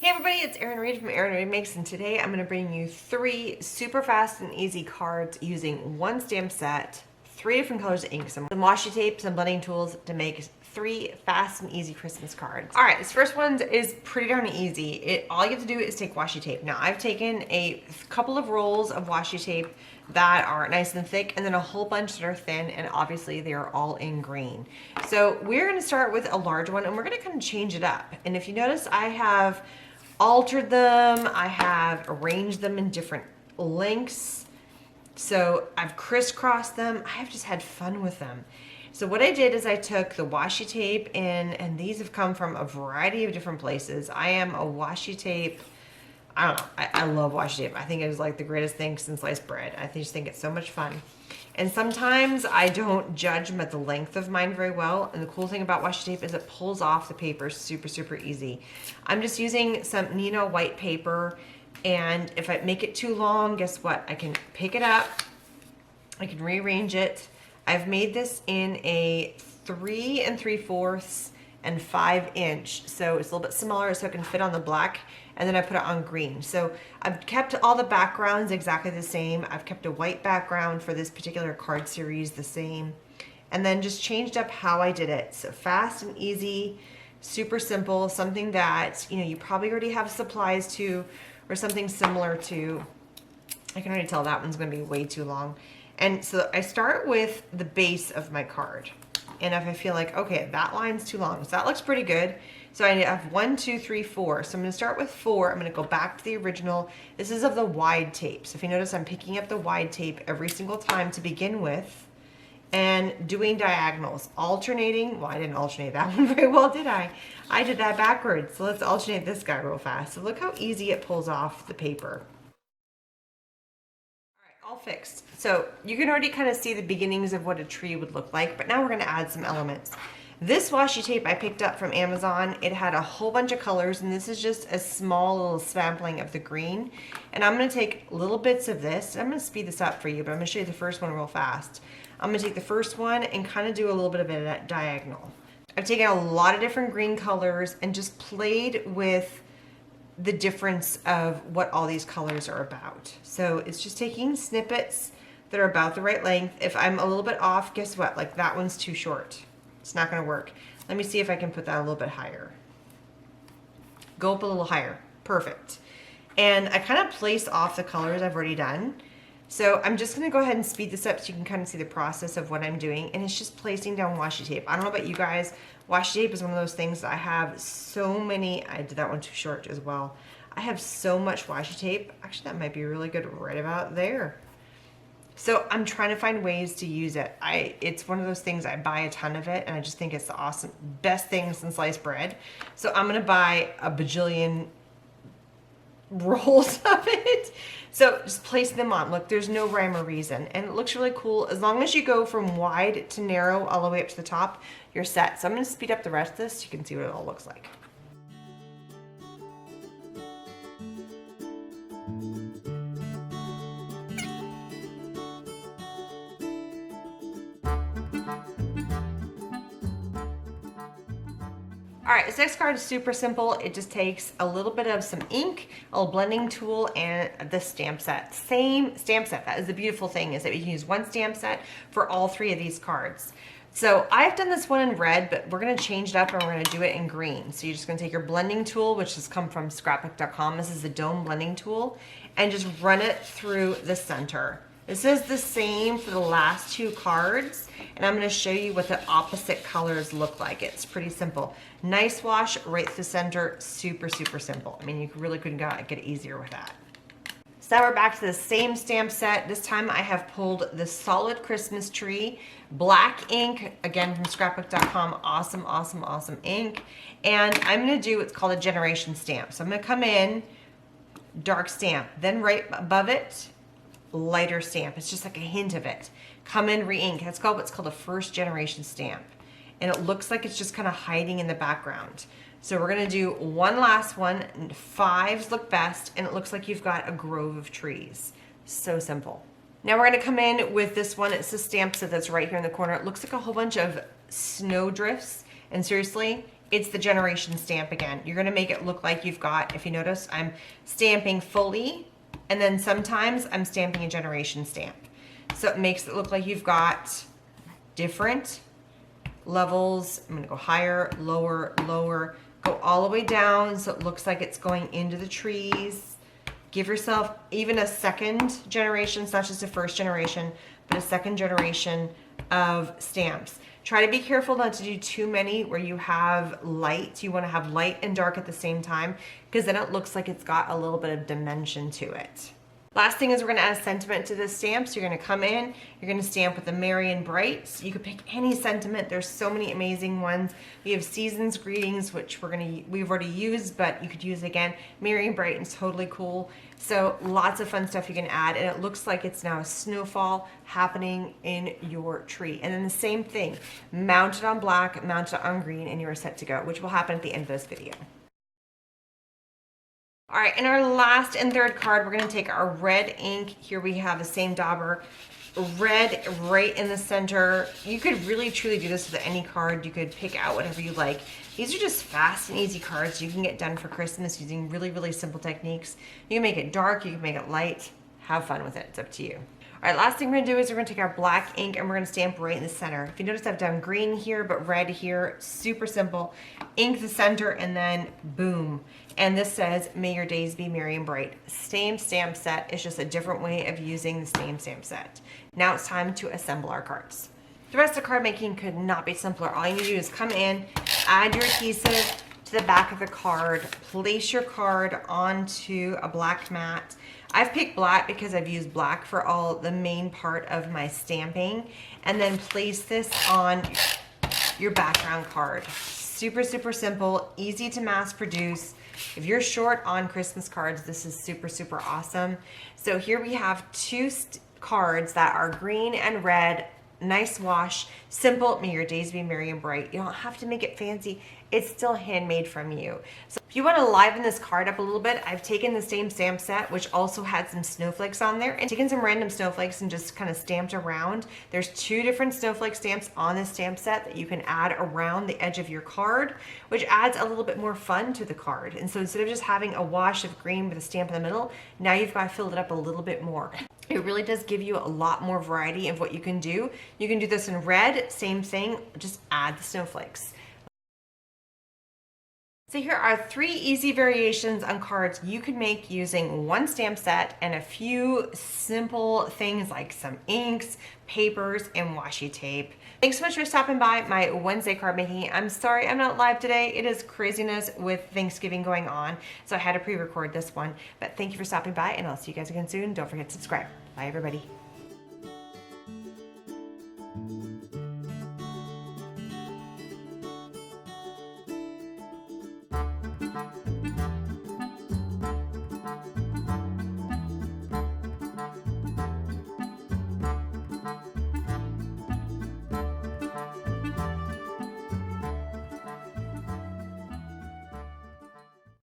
Hey everybody, it's Erin Reed from Erin Reed Makes, and today I'm going to bring you 3 super fast and easy cards using one stamp set, 3 different colors of ink, some washi tape, some blending tools to make 3 fast and easy Christmas cards. Alright, this first one is pretty darn easy. All you have to do is take washi tape. Now I've taken a couple of rolls of washi tape that are nice and thick, and then a whole bunch that are thin, and obviously they are all in green. So we're going to start with a large one, and we're going to kind of change it up. And if you notice, I have altered them, I have arranged them in different lengths, so I've crisscrossed them. I have just had fun with them. So what I did is I took the washi tape and these have come from a variety of different places. I am a washi tape, I don't know, I love washi tape. I think it is like the greatest thing since sliced bread. I just think it's so much fun. And sometimes I don't judge them at the length of mine very well. And the cool thing about washi tape is it pulls off the paper super easy. I'm just using some Nino white paper. And if I make it too long, guess what? I can pick it up. I can rearrange it. I've made this in a 3 3/4 and 5 inch. So it's a little bit smaller so it can fit on the black. And then I put it on green. So I've kept all the backgrounds exactly the same. I've kept a white background for this particular card series the same. And then just changed up how I did it. So fast and easy, super simple, something that you probably already have supplies to or something similar to. I can already tell that one's gonna be way too long. And so I start with the base of my card. And if I feel like, okay, that line's too long, so that looks pretty good. So I have 1, 2, 3, 4. So I'm gonna start with 4. I'm gonna go back to the original. This is of the wide tape. So if you notice, I'm picking up the wide tape every single time to begin with and doing diagonals, alternating. Well, I didn't alternate that one very well, did I? I did that backwards. So let's alternate this guy real fast. So look how easy it pulls off the paper. All fixed. So you can already kind of see the beginnings of what a tree would look like, but now we're going to add some elements. This washi tape I picked up from Amazon. It had a whole bunch of colors, and this is just a small little sampling of the green. And I'm going to take little bits of this. I'm going to speed this up for you, but I'm going to show you the first one real fast. I'm going to take the first one and kind of do a little bit of a diagonal. I've taken a lot of different green colors and just played with the difference of what all these colors are about. So it's just taking snippets that are about the right length. If I'm a little bit off, guess what? Like that one's too short. It's not gonna work. Let me see if I can put that a little bit higher. Go up a little higher. Perfect. And I kind of place off the colors I've already done. So I'm just gonna go ahead and speed this up so you can kind of see the process of what I'm doing. And it's just placing down washi tape. I don't know about you guys, washi tape is one of those things that I have so many. I did that one too short as well. I have so much washi tape. Actually, that might be really good right about there. So I'm trying to find ways to use it. It's one of those things, I buy a ton of it and I just think it's the awesome, best thing since sliced bread. So I'm gonna buy a bajillion rolls of it. So just place them on. Look, there's no rhyme or reason. And it looks really cool. As long as you go from wide to narrow all the way up to the top, you're set. So I'm gonna speed up the rest of this so you can see what it all looks like. All right, this next card is super simple. It just takes a little bit of some ink, a little blending tool, and the stamp set. Same stamp set. That is the beautiful thing, is that you can use one stamp set for all 3 of these cards. So I've done this one in red, but we're gonna change it up and we're gonna do it in green. So you're just gonna take your blending tool, which has come from scrapbook.com. This is the dome blending tool, and just run it through the center. This is the same for the last 2 cards, and I'm going to show you what the opposite colors look like. It's pretty simple. Nice wash right through the center, super simple. I mean, you really couldn't get easier with that. So now we're back to the same stamp set. This time I have pulled the Solid Christmas Tree black ink, again from scrapbook.com. Awesome ink. And I'm going to do what's called a generation stamp. So I'm going to come in, dark stamp, then right above it, lighter stamp. It's just like a hint of it. Come in, re-ink. That's called what's called a first generation stamp. And it looks like it's just kind of hiding in the background. So we're gonna do one last one, and 5s look best, and it looks like you've got a grove of trees. So simple. Now we're gonna come in with this one. It's the stamp set that's right here in the corner. It looks like a whole bunch of snow drifts, and seriously, it's the generation stamp again. You're gonna make it look like you've got, if you notice, I'm stamping fully, and then sometimes I'm stamping a generation stamp. So it makes it look like you've got different levels. I'm gonna go higher, lower, lower, go all the way down so it looks like it's going into the trees. Give yourself even a second generation. It's not just a first generation, but a second generation of stamps. Try to be careful not to do too many where you have light. You want to have light and dark at the same time, because then it looks like it's got a little bit of dimension to it. Last thing is we're going to add a sentiment to this stamp. So you're going to come in, you're going to stamp with the Merry and Bright. So you could pick any sentiment. There's so many amazing ones. We have Season's Greetings, which we've already used, but you could use again. Merry and Bright is totally cool. So lots of fun stuff you can add, and it looks like it's now a snowfall happening in your tree. And then the same thing, mount it on black, mount it on green, and you're set to go, which will happen at the end of this video. All right, in our last and third card, we're gonna take our red ink. Here we have the same dauber, red right in the center. You could really truly do this with any card. You could pick out whatever you like. These are just fast and easy cards you can get done for Christmas using really, really simple techniques. You can make it dark, you can make it light. Have fun with it, it's up to you. All right, last thing we're gonna do is we're gonna take our black ink and we're gonna stamp right in the center. If you notice, I've done green here, but red here, super simple. Ink the center and then boom. And this says, may your days be merry and bright. Same stamp set, it's just a different way of using the same stamp set. Now it's time to assemble our cards. The rest of card making could not be simpler. All you need to do is come in, add your adhesive to the back of the card, place your card onto a black mat. I've picked black because I've used black for all the main part of my stamping, and then place this on your background card. Super, super simple, easy to mass produce. If you're short on Christmas cards, this is super, super awesome. So here we have two cards that are green and red, nice wash, simple, may your days be merry and bright. You don't have to make it fancy. It's still handmade from you. So if you want to liven this card up a little bit, I've taken the same stamp set, which also had some snowflakes on there, and taken some random snowflakes and just kind of stamped around. There's two different snowflake stamps on this stamp set that you can add around the edge of your card, which adds a little bit more fun to the card. And so instead of just having a wash of green with a stamp in the middle, now you've got to fill it up a little bit more. It really does give you a lot more variety of what you can do. You can do this in red, same thing, just add the snowflakes. So here are 3 easy variations on cards you can make using one stamp set and a few simple things like some inks, papers, and washi tape. Thanks so much for stopping by my Wednesday card making. I'm sorry I'm not live today. It is craziness with Thanksgiving going on, so I had to pre-record this one. But thank you for stopping by, and I'll see you guys again soon. Don't forget to subscribe. Bye, everybody.